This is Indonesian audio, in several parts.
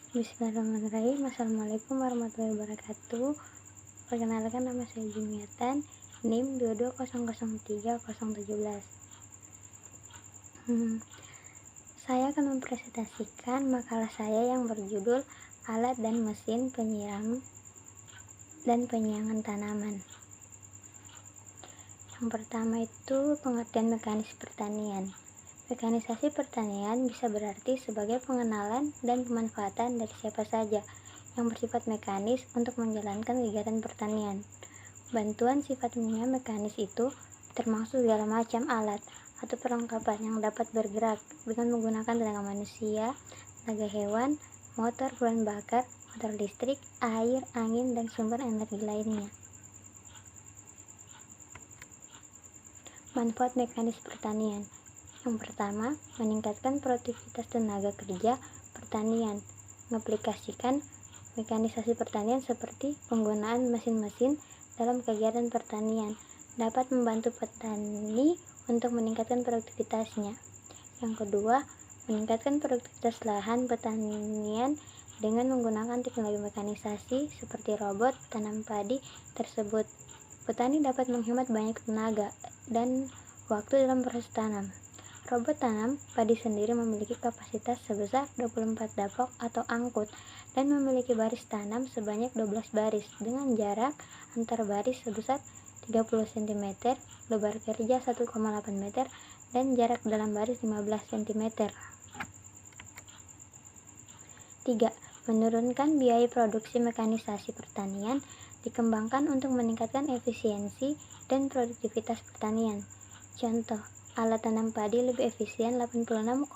Bismillahirrahmanirrahim. Assalamualaikum warahmatullahi wabarakatuh. Perkenalkan, nama saya Jumiatan, NIM 220030017. Saya akan mempresentasikan makalah saya yang berjudul Alat dan Mesin Penyiram dan Penyiangan Tanaman. Yang pertama itu pengertian mekanis pertanian. Mekanisasi pertanian bisa berarti sebagai pengenalan dan pemanfaatan dari siapa saja yang bersifat mekanis untuk menjalankan kegiatan pertanian. Bantuan sifatnya mekanis itu termasuk segala macam alat atau perlengkapan yang dapat bergerak dengan menggunakan tenaga manusia, tenaga hewan, motor bahan bakar, motor listrik, air, angin, dan sumber energi lainnya. Manfaat mekanis pertanian. Yang pertama, meningkatkan produktivitas tenaga kerja pertanian. Mengaplikasikan mekanisasi pertanian seperti penggunaan mesin-mesin dalam kegiatan pertanian dapat membantu petani untuk meningkatkan produktivitasnya. Yang kedua, meningkatkan produktivitas lahan pertanian dengan menggunakan teknologi mekanisasi seperti robot tanam padi tersebut. Petani dapat menghemat banyak tenaga dan waktu dalam proses tanam. Robot tanam padi sendiri memiliki kapasitas sebesar 24 dapok atau angkut dan memiliki baris tanam sebanyak 12 baris dengan jarak antar baris sebesar 30 cm, lebar kerja 1,8 meter, dan jarak dalam baris 15 cm. 3. Menurunkan biaya produksi mekanisasi pertanian dikembangkan untuk meningkatkan efisiensi dan produktivitas pertanian. Contoh, alat tanam padi lebih efisien 86,79%.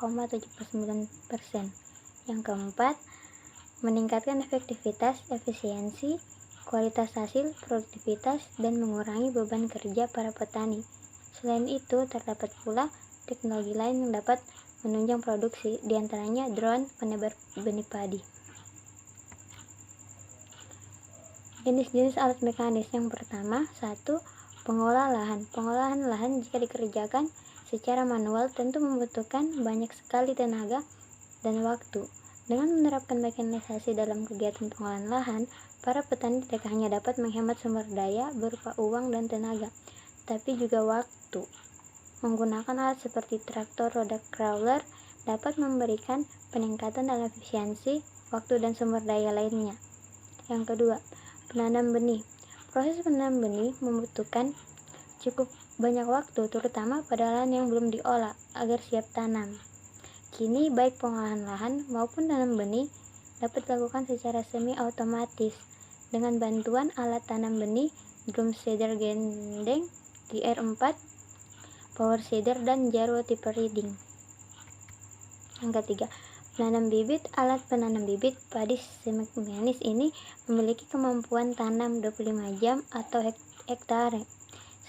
Yang keempat, meningkatkan efektivitas, efisiensi, kualitas hasil, produktivitas, dan mengurangi beban kerja para petani. Selain itu, terdapat pula teknologi lain yang dapat menunjang produksi, diantaranya drone penebar benih padi. Jenis-jenis alat mekanis. Yang pertama, 1. Pengolah lahan. Pengolahan lahan jika dikerjakan secara manual tentu membutuhkan banyak sekali tenaga dan waktu. Dengan menerapkan mekanisasi dalam kegiatan pengolahan lahan, para petani tidak hanya dapat menghemat sumber daya berupa uang dan tenaga, tapi juga waktu. Menggunakan alat seperti traktor roda crawler dapat memberikan peningkatan dalam efisiensi, waktu, dan sumber daya lainnya. Yang kedua, penanam benih. Proses penanam benih membutuhkan cukup banyak waktu, terutama pada lahan yang belum diolah agar siap tanam. Kini baik pengolahan lahan maupun tanam benih dapat dilakukan secara semi-otomatis dengan bantuan alat tanam benih, drum seeder gendeng, DR4, power seeder, dan jarwo tipe reading. Yang ketiga, penanam bibit. Alat penanam bibit padi semi-mekanis ini memiliki kemampuan tanam 25 jam atau hektare.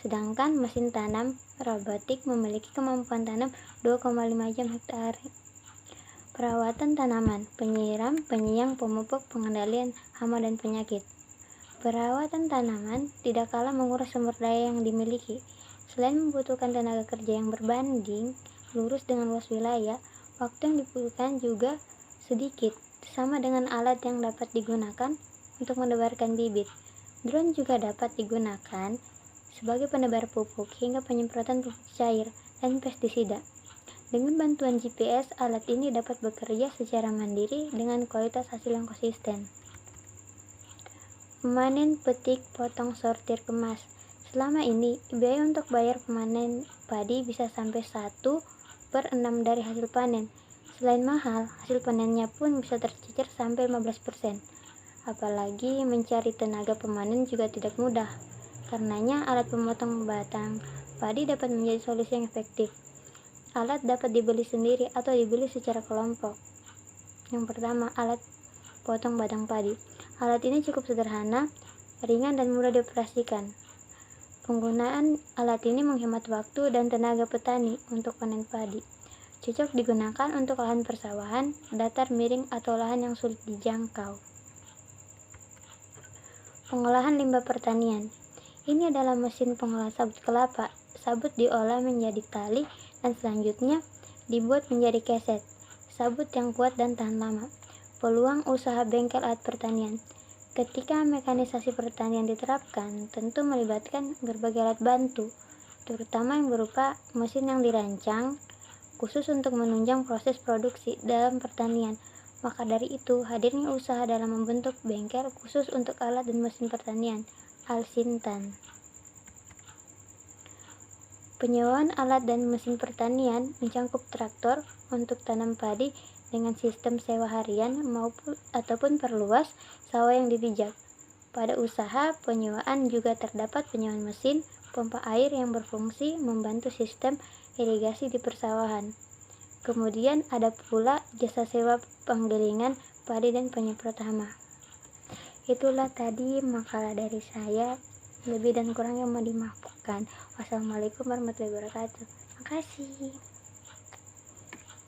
Sedangkan mesin tanam robotik memiliki kemampuan tanam 2,5 jam hektare. Perawatan tanaman, penyiram, penyiang, pemupuk, pengendalian hama dan penyakit. Perawatan tanaman tidak kalah menguras sumber daya yang dimiliki. Selain membutuhkan tenaga kerja yang berbanding lurus dengan luas wilayah, waktu yang dibutuhkan juga sedikit, sama dengan alat yang dapat digunakan untuk menebarkan bibit. Drone juga dapat digunakan sebagai penebar pupuk hingga penyemprotan pupuk cair dan pestisida. Dengan bantuan GPS, alat ini dapat bekerja secara mandiri dengan kualitas hasil yang konsisten. Memanen, petik, potong, sortir, kemas. Selama ini, biaya untuk bayar pemanen padi bisa sampai 1/6 dari hasil panen. Selain mahal, hasil panennya pun bisa tercecer sampai 15%. Apalagi mencari tenaga pemanen juga tidak mudah. Karenanya, alat pemotong batang padi dapat menjadi solusi yang efektif. Alat dapat dibeli sendiri atau dibeli secara kelompok. Yang pertama, alat potong batang padi. Alat ini cukup sederhana, ringan, dan mudah dioperasikan. Penggunaan alat ini menghemat waktu dan tenaga petani untuk panen padi. Cocok digunakan untuk lahan persawahan, datar miring, atau lahan yang sulit dijangkau. Pengolahan limbah pertanian. Ini adalah mesin pengolah sabut kelapa. Sabut diolah menjadi tali dan selanjutnya dibuat menjadi keset. Sabut yang kuat dan tahan lama. Peluang usaha bengkel alat pertanian. Ketika mekanisasi pertanian diterapkan, tentu melibatkan berbagai alat bantu, terutama yang berupa mesin yang dirancang khusus untuk menunjang proses produksi dalam pertanian. Maka dari itu, hadirnya usaha dalam membentuk bengkel khusus untuk alat dan mesin pertanian, Al-Sintan. Penyewaan alat dan mesin pertanian mencangkup traktor untuk tanam padi dengan sistem sewa harian ataupun perluas sawah yang dipijak. Pada usaha penyewaan juga terdapat penyewaan mesin pompa air yang berfungsi membantu sistem irigasi di persawahan. Kemudian ada pula jasa sewa penggilingan padi dan penyemprot hama. Itulah tadi makalah dari saya. Lebih dan kurangnya mohon dimaafkan. Wassalamualaikum warahmatullahi wabarakatuh. Makasih.